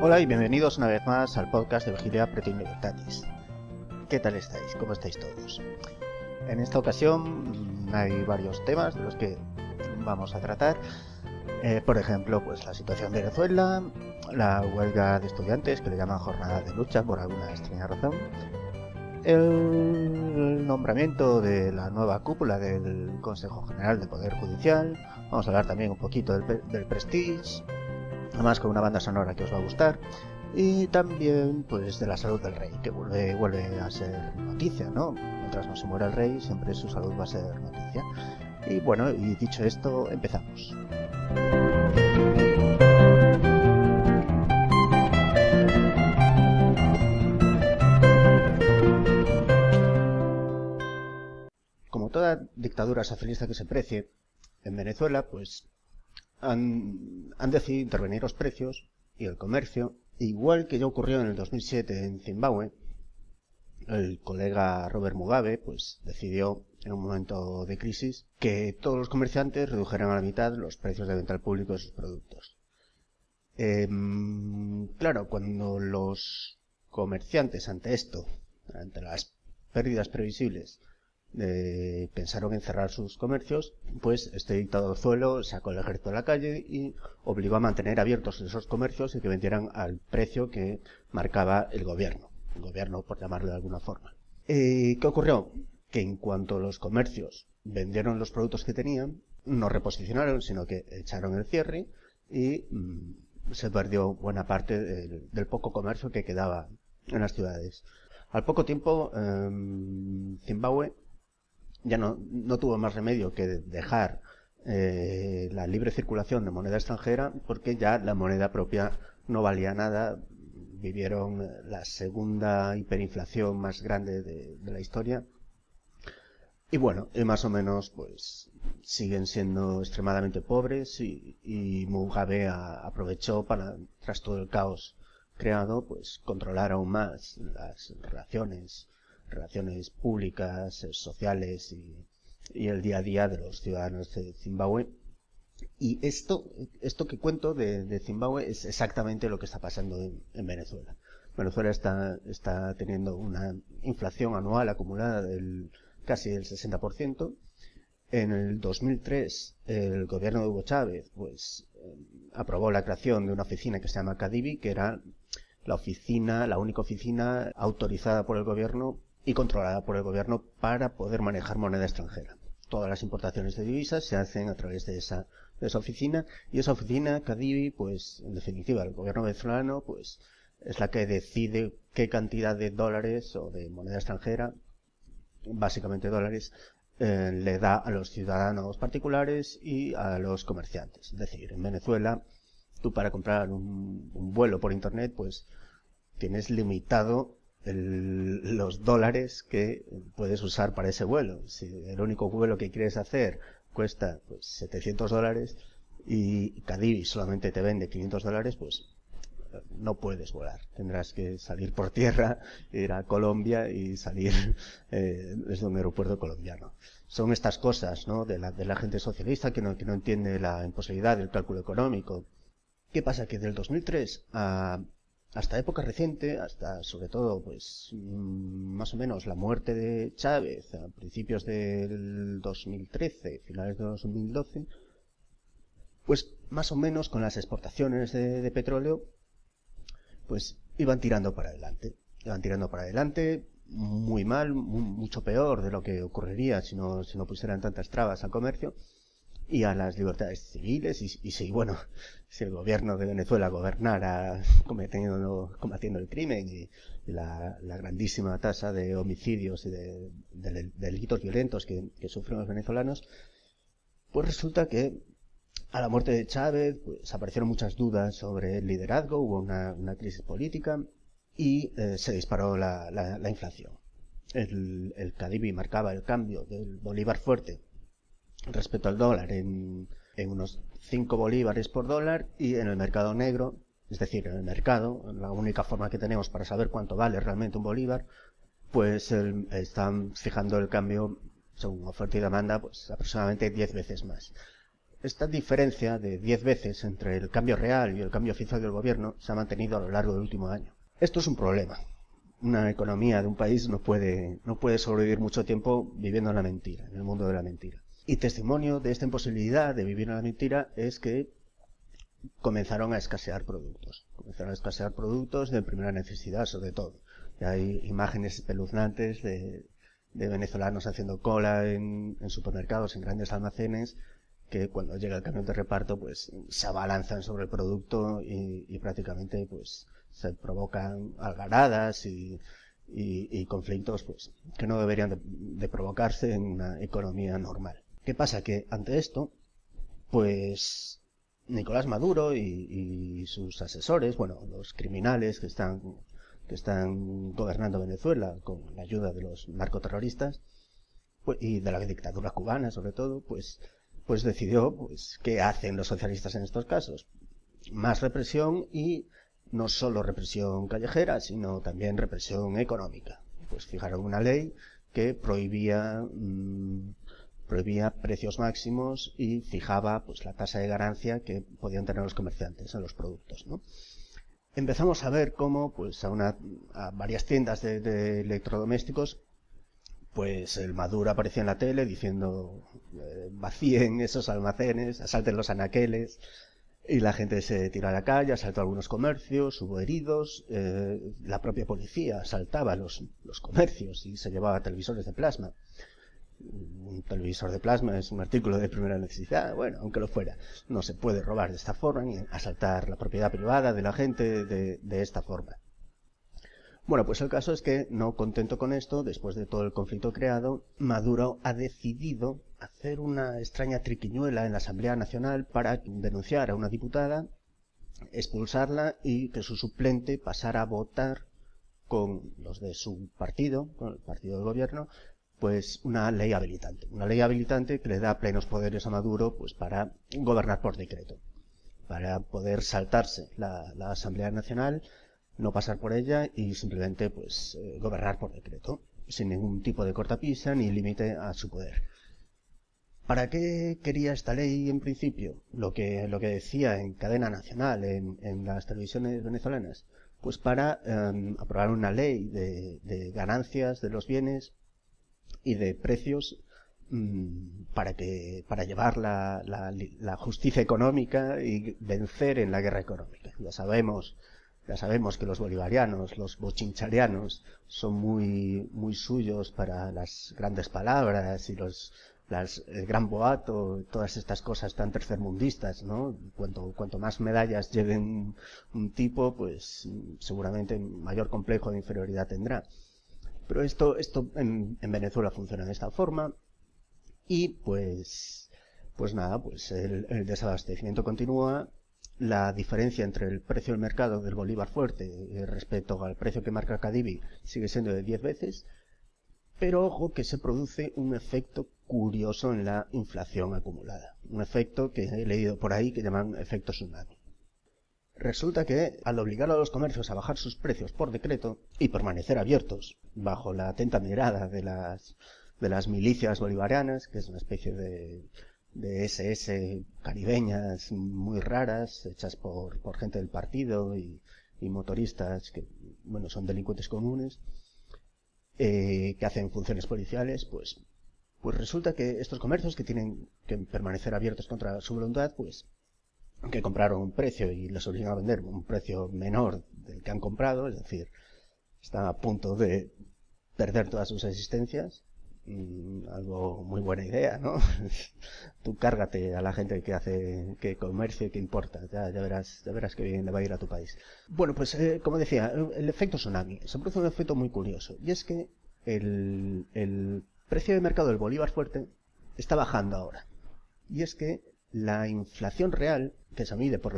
Hola y bienvenidos una vez más al podcast de Vigilia Pretim Libertatis. ¿Qué tal estáis? ¿Cómo estáis todos? En esta ocasión hay varios temas de los que vamos a tratar. Por ejemplo, pues la situación de Venezuela, la huelga de estudiantes que le llaman jornada de lucha por alguna extraña razón, el nombramiento de la nueva cúpula del Consejo General del Poder Judicial. Vamos a hablar también un poquito del Prestige, además con una banda sonora que os va a gustar, y también pues de la salud del rey, que vuelve a ser noticia, ¿no? Mientras no se muera el rey, siempre su salud va a ser noticia. Y bueno, y dicho esto, empezamos. Como toda dictadura socialista que se precie, en Venezuela pues han decidido intervenir los precios y el comercio, igual que ya ocurrió en el 2007 en Zimbabue. El colega Robert Mugabe pues decidió en un momento de crisis que todos los comerciantes redujeran a la mitad los precios de venta al público de sus productos. Claro, cuando los comerciantes ante esto, ante las pérdidas previsibles, pensaron en cerrar sus comercios, pues este dictadozuelo sacó el ejército a la calle y obligó a mantener abiertos esos comercios y que vendieran al precio que marcaba el gobierno por llamarlo de alguna forma. ¿Qué ocurrió? Que en cuanto los comercios vendieron los productos que tenían, no reposicionaron, sino que echaron el cierre y se perdió buena parte del poco comercio que quedaba en las ciudades. Al poco tiempo, Zimbabue ya no tuvo más remedio que dejar la libre circulación de moneda extranjera, porque ya la moneda propia no valía nada. Vivieron la segunda hiperinflación más grande de la historia. Y bueno, más o menos pues siguen siendo extremadamente pobres y Mugabe aprovechó para, tras todo el caos creado, pues controlar aún más las relaciones públicas, sociales y el día a día de los ciudadanos de Zimbabue. Y esto que cuento de Zimbabue es exactamente lo que está pasando en Venezuela. Venezuela está teniendo una inflación anual acumulada del casi del 60%. En el 2003 el gobierno de Hugo Chávez pues aprobó la creación de una oficina que se llama CADIBI, que era la única oficina autorizada por el gobierno y controlada por el gobierno para poder manejar moneda extranjera. Todas las importaciones de divisas se hacen a través de esa oficina, y esa oficina, CADIBI, pues en definitiva el gobierno venezolano pues es la que decide qué cantidad de dólares o de moneda extranjera, básicamente dólares, le da a los ciudadanos particulares y a los comerciantes. Es decir, en Venezuela tú para comprar un vuelo por internet pues tienes limitado los dólares que puedes usar para ese vuelo. Si el único vuelo que quieres hacer cuesta pues $700 y CADIBI solamente te vende $500, pues no puedes volar. Tendrás que salir por tierra, ir a Colombia y salir desde un aeropuerto colombiano. Son estas cosas, ¿no?, de la gente socialista que no entiende la imposibilidad del cálculo económico. ¿Qué pasa? Que del 2003 hasta época reciente, hasta sobre todo pues más o menos la muerte de Chávez a principios del 2013, finales de 2012, pues más o menos con las exportaciones de petróleo pues iban tirando para adelante muy mal, mucho peor de lo que ocurriría si no pusieran tantas trabas al comercio y a las libertades civiles. Y si el gobierno de Venezuela gobernara combatiendo el crimen y la grandísima tasa de homicidios y de delitos violentos que sufren los venezolanos, pues resulta que a la muerte de Chávez pues aparecieron muchas dudas sobre el liderazgo, hubo una crisis política y se disparó la inflación. El CADIBI marcaba el cambio del bolívar fuerte respecto al dólar en unos 5 bolívares por dólar, y en el mercado negro, es decir, en el mercado, la única forma que tenemos para saber cuánto vale realmente un bolívar, pues están fijando el cambio según oferta y demanda pues aproximadamente 10 veces más. esta diferencia de 10 veces entre el cambio real y el cambio oficial del gobierno se ha mantenido a lo largo del último año. Esto es un problema. Una economía de un país no puede sobrevivir mucho tiempo viviendo en la mentira, en el mundo de la mentira. Y testimonio de esta imposibilidad de vivir en la mentira es que comenzaron a escasear productos. Comenzaron a escasear productos de primera necesidad, sobre todo. Y hay imágenes espeluznantes de venezolanos haciendo cola en supermercados, en grandes almacenes, que cuando llega el camión de reparto, pues se abalanzan sobre el producto y prácticamente pues se provocan algaradas y conflictos pues que no deberían de provocarse en una economía normal. ¿Qué pasa? Que ante esto, pues Nicolás Maduro y sus asesores, bueno, los criminales que están gobernando Venezuela con la ayuda de los narcoterroristas pues, y de la dictadura cubana sobre todo, pues decidió pues qué hacen los socialistas en estos casos. Más represión y no solo represión callejera, sino también represión económica. Pues fijaron una ley que prohibía precios máximos y fijaba pues la tasa de ganancia que podían tener los comerciantes en los productos, ¿no? Empezamos a ver cómo pues a varias tiendas de electrodomésticos pues el Maduro aparecía en la tele diciendo vacíen esos almacenes, asalten los anaqueles, y la gente se tiró a la calle, asaltó algunos comercios, hubo heridos, la propia policía asaltaba los comercios y se llevaba televisores de plasma. Un televisor de plasma es un artículo de primera necesidad, bueno, aunque lo fuera, no se puede robar de esta forma ni asaltar la propiedad privada de la gente de esta forma. Bueno, pues el caso es que, no contento con esto, después de todo el conflicto creado, Maduro ha decidido hacer una extraña triquiñuela en la Asamblea Nacional para denunciar a una diputada, expulsarla y que su suplente pasara a votar con los de su partido, con el partido del gobierno, pues una ley habilitante que le da plenos poderes a Maduro pues para gobernar por decreto, para poder saltarse la Asamblea Nacional, no pasar por ella y simplemente pues gobernar por decreto, sin ningún tipo de cortapisa ni límite a su poder. ¿Para qué quería esta ley en principio? Lo que decía en cadena nacional, en las televisiones venezolanas, pues para aprobar una ley de ganancias de los bienes y de precios para llevar la justicia económica y vencer en la guerra económica. Ya sabemos que los bolivarianos, los bochincharianos, son muy suyos para las grandes palabras y el gran boato, todas estas cosas tan tercermundistas, ¿no? Cuanto más medallas lleven un tipo, pues seguramente mayor complejo de inferioridad tendrá. Pero esto en Venezuela funciona de esta forma y pues nada, pues el desabastecimiento continúa. La diferencia entre el precio del mercado del bolívar fuerte respecto al precio que marca Cadivi sigue siendo de 10 veces, pero ojo que se produce un efecto curioso en la inflación acumulada, un efecto que he leído por ahí que llaman efecto tsunami. Resulta que al obligar a los comercios a bajar sus precios por decreto y permanecer abiertos bajo la atenta mirada de las milicias bolivarianas, que es una especie de SS caribeñas muy raras, hechas por gente del partido y motoristas que, bueno, son delincuentes comunes, que hacen funciones policiales, pues resulta que estos comercios que tienen que permanecer abiertos contra su voluntad, pues que compraron un precio y les obligan a vender un precio menor del que han comprado, es decir, están a punto de perder todas sus existencias. Algo muy buena idea, ¿no? Tú cárgate a la gente que comercie y que importa, ya verás que bien le va a ir a tu país. Bueno, pues como decía, el efecto tsunami, se produce un efecto muy curioso, y es que el precio de mercado del bolívar fuerte está bajando ahora, y es que la inflación real, que se mide por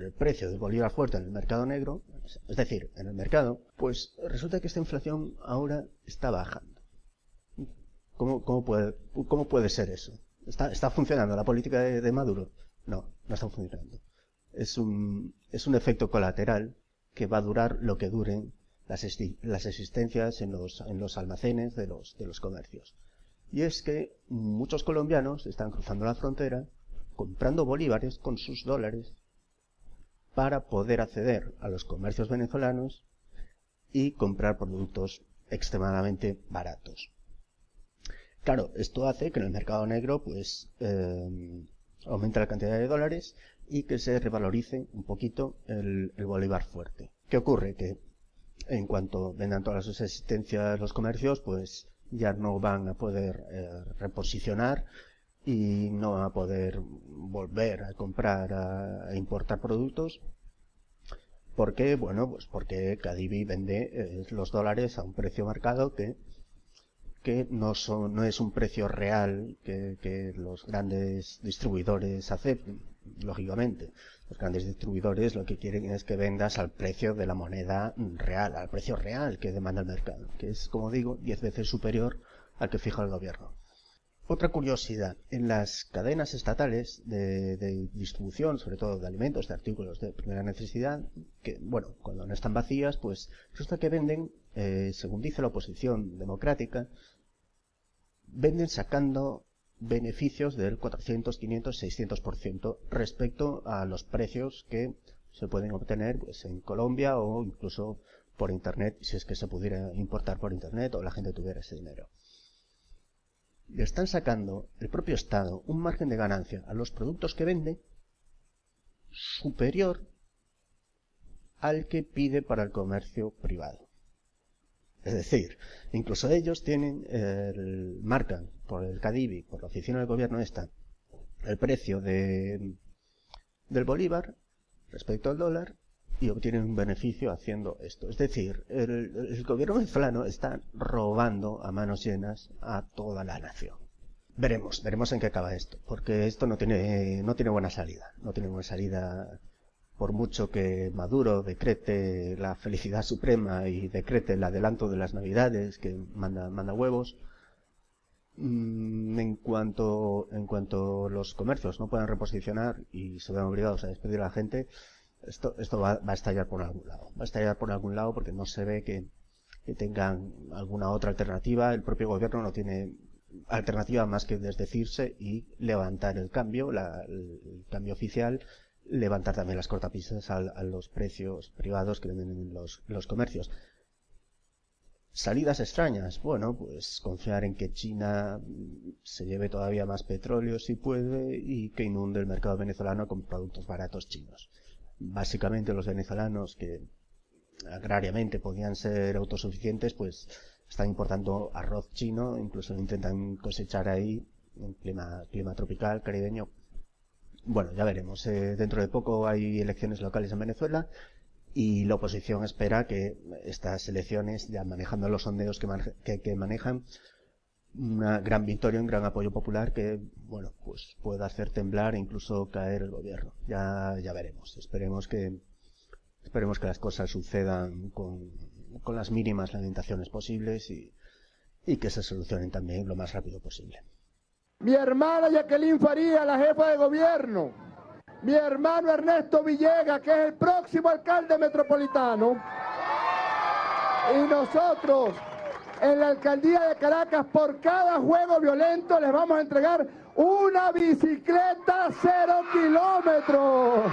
el precio del bolívar fuerte en el mercado negro, es decir, en el mercado, pues resulta que esta inflación ahora está bajando. ¿Cómo puede ser eso? ¿Está funcionando la política de Maduro? No está funcionando. Es un efecto colateral que va a durar lo que duren las existencias en los almacenes de los comercios. Y es que muchos colombianos están cruzando la frontera comprando bolívares con sus dólares para poder acceder a los comercios venezolanos y comprar productos extremadamente baratos. Claro, esto hace que en el mercado negro pues aumente la cantidad de dólares y que se revalorice un poquito el bolívar fuerte. ¿Qué ocurre? Que en cuanto vendan todas sus existencias los comercios, pues ya no van a poder reposicionar y no van a poder volver a comprar, a importar productos. ¿Por qué? Bueno, pues porque Cadivi vende los dólares a un precio marcado que no es un precio real que los grandes distribuidores acepten, lógicamente. Los grandes distribuidores lo que quieren es que vendas al precio de la moneda real, al precio real que demanda el mercado, que es, como digo, 10 veces superior al que fija el gobierno. Otra curiosidad, en las cadenas estatales de distribución, sobre todo de alimentos, de artículos de primera necesidad, que, bueno, cuando no están vacías, pues resulta que venden, según dice la oposición democrática, venden sacando beneficios del 400, 500, 600% respecto a los precios que se pueden obtener pues, en Colombia o incluso por Internet, si es que se pudiera importar por Internet o la gente tuviera ese dinero. Le están sacando el propio Estado un margen de ganancia a los productos que vende superior al que pide para el comercio privado. Es decir, incluso ellos marcan por el Cadivi, por la oficina del gobierno el precio del bolívar respecto al dólar y obtienen un beneficio haciendo esto. Es decir, el gobierno venezolano está robando a manos llenas a toda la nación. Veremos en qué acaba esto, porque esto no tiene buena salida. No tiene buena salida. Por mucho que Maduro decrete la felicidad suprema y decrete el adelanto de las Navidades, que manda huevos, en cuanto los comercios no puedan reposicionar y se vean obligados a despedir a la gente, esto va a estallar por algún lado. Va a estallar por algún lado porque no se ve que tengan alguna otra alternativa. El propio gobierno no tiene alternativa más que desdecirse y levantar el cambio oficial, levantar también las cortapisas a los precios privados que venden en los comercios. Salidas extrañas, bueno, pues confiar en que China se lleve todavía más petróleo si puede y que inunde el mercado venezolano con productos baratos chinos. Básicamente los venezolanos que agrariamente podían ser autosuficientes, pues están importando arroz chino, incluso intentan cosechar ahí en clima tropical, caribeño. Bueno, ya veremos. Dentro de poco hay elecciones locales en Venezuela y la oposición espera que estas elecciones, ya manejando los sondeos que manejan, una gran victoria, un gran apoyo popular que, bueno, pues pueda hacer temblar e incluso caer el gobierno. Ya veremos. Esperemos que las cosas sucedan con las mínimas lamentaciones posibles y que se solucionen también lo más rápido posible. Mi hermana Jacqueline Faría, la jefa de gobierno, mi hermano Ernesto Villegas, que es el próximo alcalde metropolitano, y nosotros en la alcaldía de Caracas, por cada juego violento les vamos a entregar una bicicleta 0 kilómetros.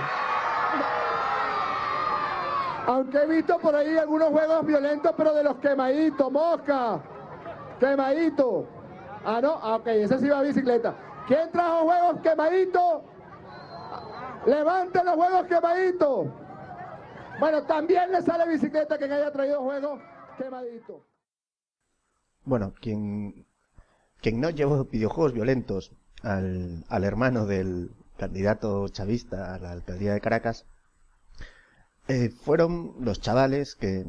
Aunque he visto por ahí algunos juegos violentos, pero de los quemaditos, Mosca, quemadito. Ah, no, ok, ese sí va a bicicleta. ¿Quién trajo juegos quemaditos? Levanten los juegos quemaditos. Bueno, también le sale bicicleta quien haya traído juegos quemaditos. Bueno, quien no llevó videojuegos violentos al hermano del candidato chavista a la alcaldía de Caracas fueron los chavales que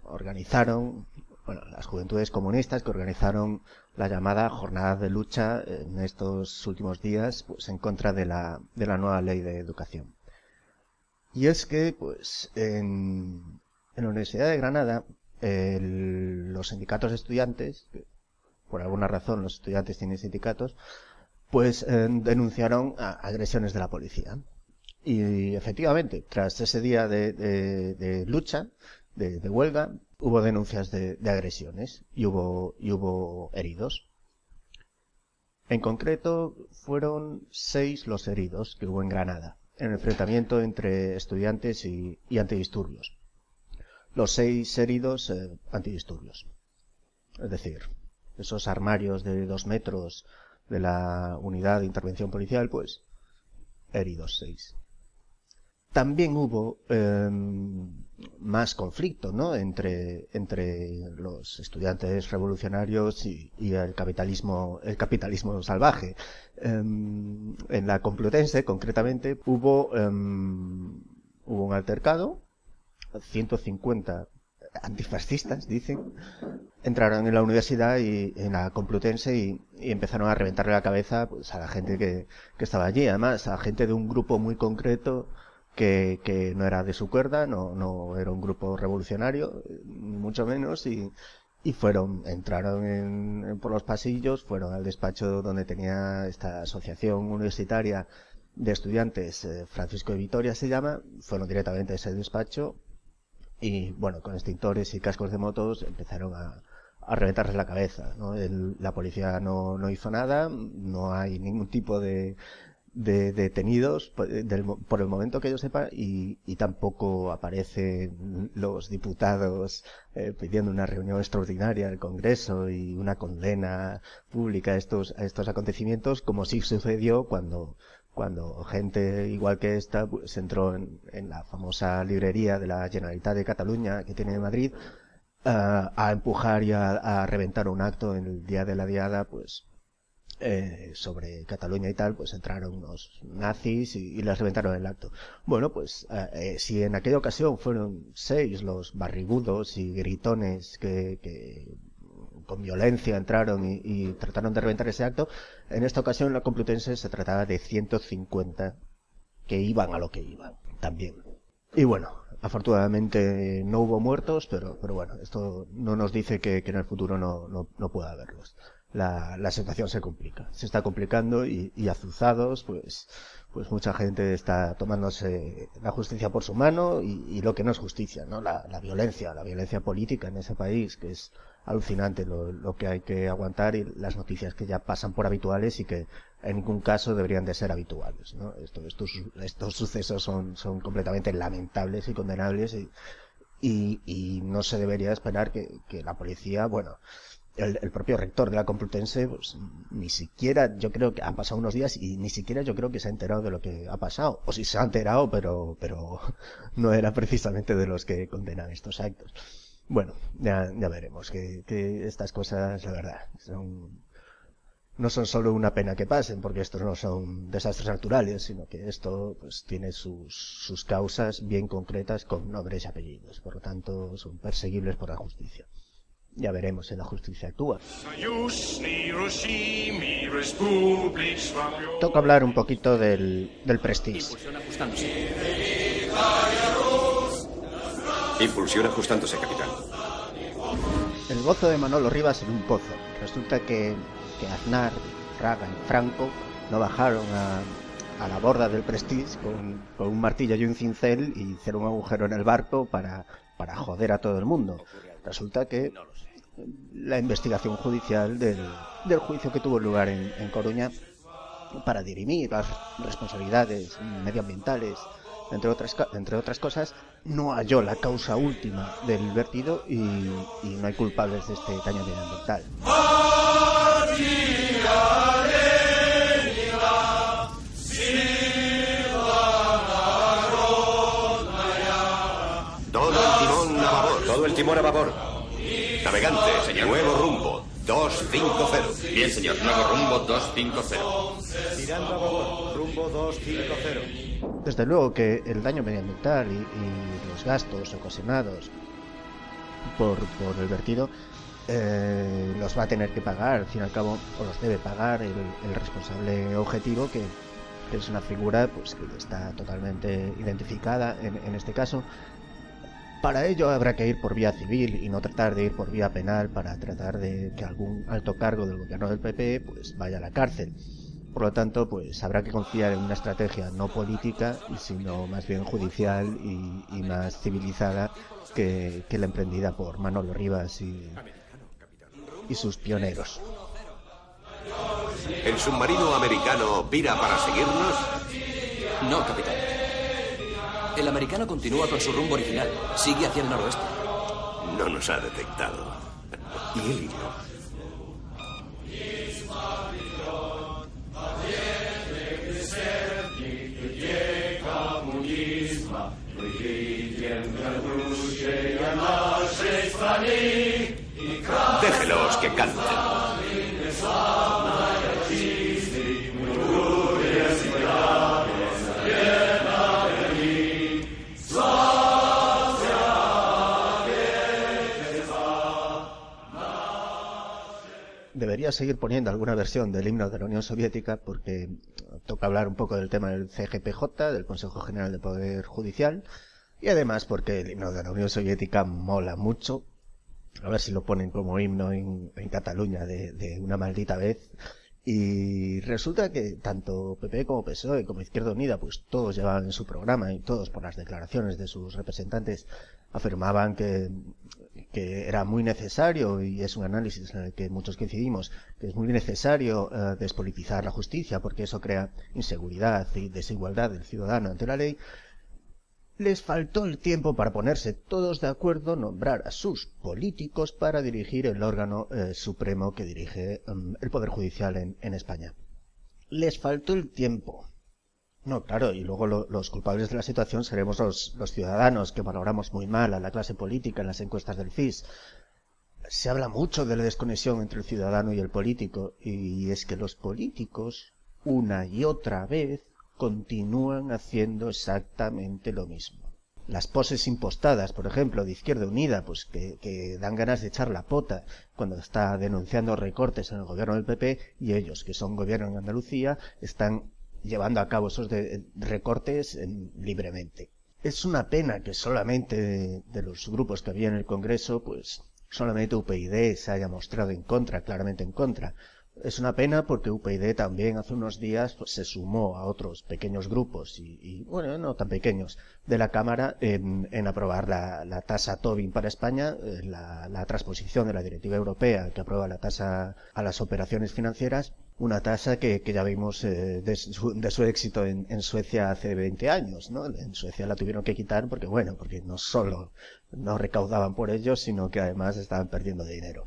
organizaron, bueno, las juventudes comunistas que organizaron la llamada jornada de lucha en estos últimos días, pues en contra de la nueva ley de educación. Y es que, pues, en la Universidad de Granada, los sindicatos de estudiantes, que por alguna razón los estudiantes tienen sindicatos, pues denunciaron agresiones de la policía. Y efectivamente, tras ese día de lucha, de huelga, hubo denuncias de agresiones y hubo heridos. En concreto, fueron 6 los heridos que hubo en Granada, en el enfrentamiento entre estudiantes y antidisturbios. Los 6 heridos antidisturbios. Es decir, esos armarios de 2 metros de la unidad de intervención policial, pues, heridos 6. También hubo más conflicto, ¿no?, entre los estudiantes revolucionarios y el capitalismo salvaje. En la Complutense, concretamente, hubo un altercado. 150 antifascistas, dicen, entraron en la universidad y en la Complutense y empezaron a reventarle la cabeza, pues, a la gente que estaba allí. Además, a gente de un grupo muy concreto que no era de su cuerda, no era un grupo revolucionario, ni mucho menos, y entraron por los pasillos, fueron al despacho donde tenía esta asociación universitaria de estudiantes, Francisco de Vitoria se llama, fueron directamente a ese despacho y, bueno, con extintores y cascos de motos empezaron a reventarles la cabeza, ¿no? La policía no hizo nada, no hay ningún tipo de detenidos por el momento que yo sepa, y tampoco aparecen los diputados pidiendo una reunión extraordinaria del Congreso y una condena pública a estos acontecimientos, como sí sucedió cuando gente igual que esta pues entró en la famosa librería de la Generalitat de Cataluña que tiene en Madrid a empujar y a reventar un acto en el día de la diada, pues sobre Cataluña y tal. Pues entraron unos nazis y les reventaron el acto. Bueno, pues si en aquella ocasión fueron 6 los barrigudos y gritones que con violencia entraron y trataron de reventar ese acto, en esta ocasión en la Complutense se trataba de 150 que iban a lo que iban también. Y bueno, afortunadamente no hubo muertos, pero bueno, esto no nos dice que en el futuro no pueda haberlos. La situación se complica, se está complicando y azuzados, pues mucha gente está tomándose la justicia por su mano y lo que no es justicia, ¿no? La violencia política en ese país, que es alucinante lo que hay que aguantar, y las noticias que ya pasan por habituales y que en ningún caso deberían de ser habituales, ¿no? Estos sucesos son completamente lamentables y condenables y no se debería esperar que la policía, bueno, el propio rector de la Complutense, pues ni siquiera, yo creo que han pasado unos días y ni siquiera yo creo que se ha enterado de lo que ha pasado, o si se ha enterado, pero no era precisamente de los que condenan estos actos. Bueno, ya veremos que estas cosas, la verdad, no son solo una pena que pasen, porque estos no son desastres naturales, sino que esto pues tiene sus causas bien concretas con nombres y apellidos, por lo tanto son perseguibles por la justicia. Ya veremos si la justicia actúa. Toca hablar un poquito del Prestige. Impulsión ajustándose, capitán. El gozo de Manolo Rivas en un pozo. Resulta que Aznar, Fraga y Franco no bajaron a la borda del Prestige con un martillo y un cincel y hicieron un agujero en el barco para joder a todo el mundo. Resulta que la investigación judicial del juicio que tuvo lugar en Coruña para dirimir las responsabilidades medioambientales, entre otras cosas, no halló la causa última del vertido y no hay culpables de este daño medioambiental. Todo el timón a babor. Navegante, señor. Nuevo rumbo, 250. Bien, señor. Nuevo rumbo, 250. Tirando a babor, rumbo 250. Desde luego que el daño medioambiental y los gastos ocasionados por el vertido los va a tener que pagar, al fin y al cabo, o los debe pagar el responsable objetivo, que es una figura pues que está totalmente identificada en este caso. Para ello habrá que ir por vía civil y no tratar de ir por vía penal para tratar de que algún alto cargo del gobierno del PP pues vaya a la cárcel. Por lo tanto, pues habrá que confiar en una estrategia no política, sino más bien judicial y más civilizada que la emprendida por Manolo Rivas y sus pioneros. ¿El submarino americano vira para seguirnos? No, capitán. El americano continúa con su rumbo original. Sigue hacia el noroeste. No nos ha detectado. ¿Y el himno? Déjelos que canten. Debería seguir poniendo alguna versión del himno de la Unión Soviética porque toca hablar un poco del tema del CGPJ, del Consejo General del Poder Judicial, y además porque el himno de la Unión Soviética mola mucho. A ver si lo ponen como himno en Cataluña de una maldita vez. Y resulta que tanto PP como PSOE como Izquierda Unida, pues todos llevaban en su programa y todos por las declaraciones de sus representantes afirmaban que era muy necesario, y es un análisis en el que muchos coincidimos, que es muy necesario despolitizar la justicia porque eso crea inseguridad y desigualdad del ciudadano ante la ley. Les faltó el tiempo para ponerse todos de acuerdo, nombrar a sus políticos para dirigir el órgano supremo que dirige el Poder Judicial en España. Les faltó el tiempo. No, claro, y luego los culpables de la situación seremos los ciudadanos, que valoramos muy mal a la clase política en las encuestas del CIS. Se habla mucho de la desconexión entre el ciudadano y el político, y es que los políticos, una y otra vez, continúan haciendo exactamente lo mismo. Las poses impostadas, por ejemplo, de Izquierda Unida, pues que dan ganas de echar la pota cuando está denunciando recortes en el gobierno del PP, y ellos, que son gobierno en Andalucía, están llevando a cabo esos recortes libremente. Es una pena que solamente de los grupos que había en el Congreso, pues solamente UPyD se haya mostrado en contra, claramente en contra. Es una pena porque UPyD también hace unos días pues, se sumó a otros pequeños grupos y bueno, no tan pequeños, de la Cámara en aprobar la tasa Tobin para España, la transposición de la Directiva Europea que aprueba la tasa a las operaciones financieras, una tasa que ya vimos de su éxito en Suecia hace 20 años, ¿no? En Suecia la tuvieron que quitar porque no solo no recaudaban por ellos, sino que además estaban perdiendo dinero.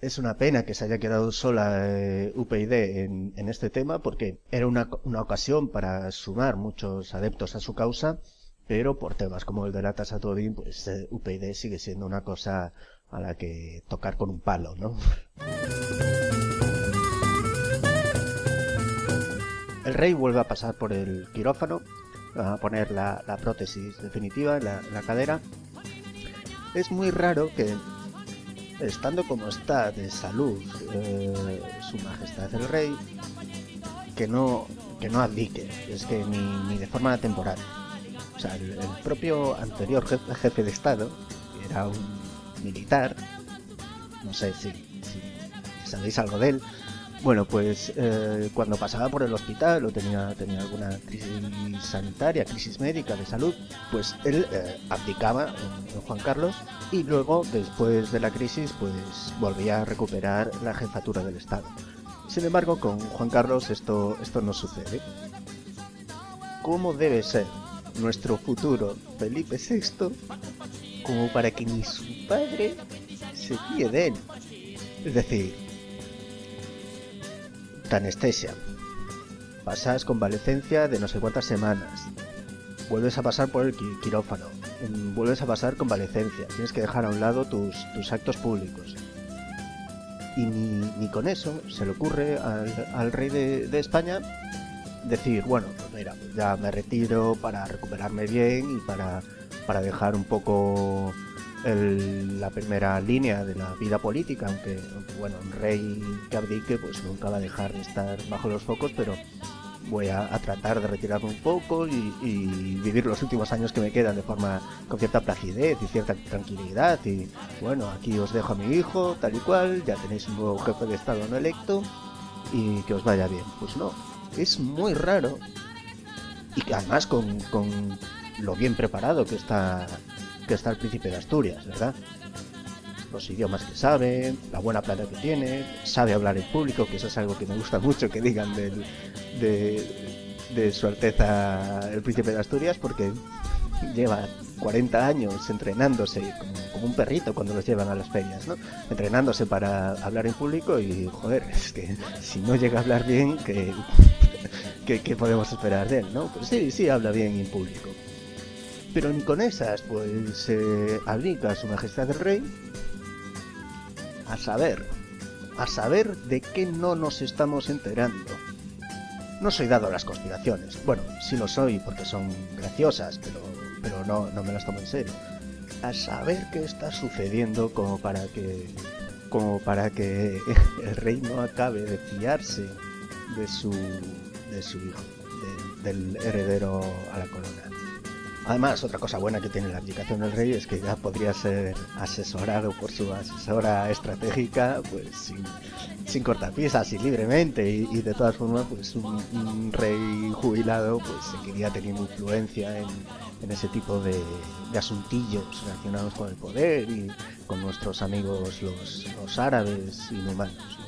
Es una pena que se haya quedado sola UPyD en este tema porque era una ocasión para sumar muchos adeptos a su causa, pero por temas como el de la tasa Tobin, pues UPyD sigue siendo una cosa a la que tocar con un palo, ¿no? El rey vuelve a pasar por el quirófano, a poner la prótesis definitiva en la cadera. Es muy raro que, estando como está de salud su majestad el rey, que no abdique, es que ni de forma temporal. O sea, el propio anterior jefe de Estado era un militar, no sé si sabéis algo de él. Bueno, pues cuando pasaba por el hospital o tenía alguna crisis sanitaria, crisis médica de salud, pues él abdicaba en Juan Carlos y luego, después de la crisis, pues volvía a recuperar la jefatura del Estado. Sin embargo, con Juan Carlos esto no sucede. ¿Cómo debe ser nuestro futuro Felipe VI como para que ni su padre se fíe de él? Es decir, anestesia, pasas convalecencia de no sé cuántas semanas, vuelves a pasar por el quirófano, vuelves a pasar convalecencia, tienes que dejar a un lado tus actos públicos, y ni con eso se le ocurre al rey de España decir, bueno, pues mira, ya me retiro para recuperarme bien y para dejar un poco la primera línea de la vida política, aunque bueno, un rey que abdique pues nunca va a dejar de estar bajo los focos, pero voy a tratar de retirarme un poco y vivir los últimos años que me quedan con cierta placidez y cierta tranquilidad, y bueno, aquí os dejo a mi hijo tal y cual, ya tenéis un nuevo jefe de Estado no electo y que os vaya bien. Pues no, es muy raro, y que además con lo bien preparado que está el príncipe de Asturias, ¿verdad? los idiomas que sabe, la buena plata que tiene, sabe hablar en público, que eso es algo que me gusta mucho que digan de Su Alteza el Príncipe de Asturias, porque lleva 40 años entrenándose como un perrito cuando los llevan a las ferias, ¿no? Entrenándose para hablar en público y, joder, es que si no llega a hablar bien, ¿qué podemos esperar de él, no? Pues sí habla bien en público. Pero ni con esas, pues abdica Su Majestad el Rey a saber de qué no nos estamos enterando. No soy dado a las conspiraciones. Bueno, sí lo soy porque son graciosas, pero no me las tomo en serio. A saber qué está sucediendo como para que el rey no acabe de fiarse de su hijo, del heredero a la corona. Además, otra cosa buena que tiene la abdicación del rey es que ya podría ser asesorado por su asesora estratégica, pues sin cortapisas y libremente, y de todas formas, pues un rey jubilado pues seguiría teniendo influencia en ese tipo de asuntillos relacionados con el poder y con nuestros amigos los árabes inhumanos, ¿no?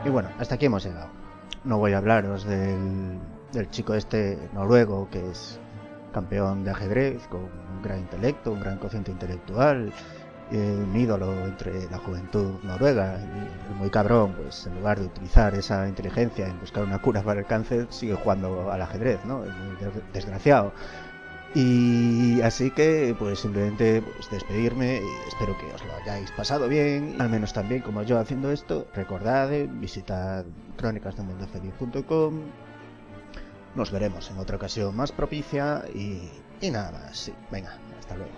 Y bueno, hasta aquí hemos llegado. No voy a hablaros del chico este noruego que es campeón de ajedrez, con un gran intelecto, un gran cociente intelectual, un ídolo entre la juventud noruega, y muy cabrón, pues en lugar de utilizar esa inteligencia en buscar una cura para el cáncer, sigue jugando al ajedrez, ¿no? Es muy desgraciado. Y así que pues simplemente pues despedirme, y espero que os lo hayáis pasado bien, al menos tan bien como yo haciendo esto. Recordad, visitad crónicasdemundofeliz.com. Nos veremos en otra ocasión más propicia y nada más. Sí, venga, hasta luego.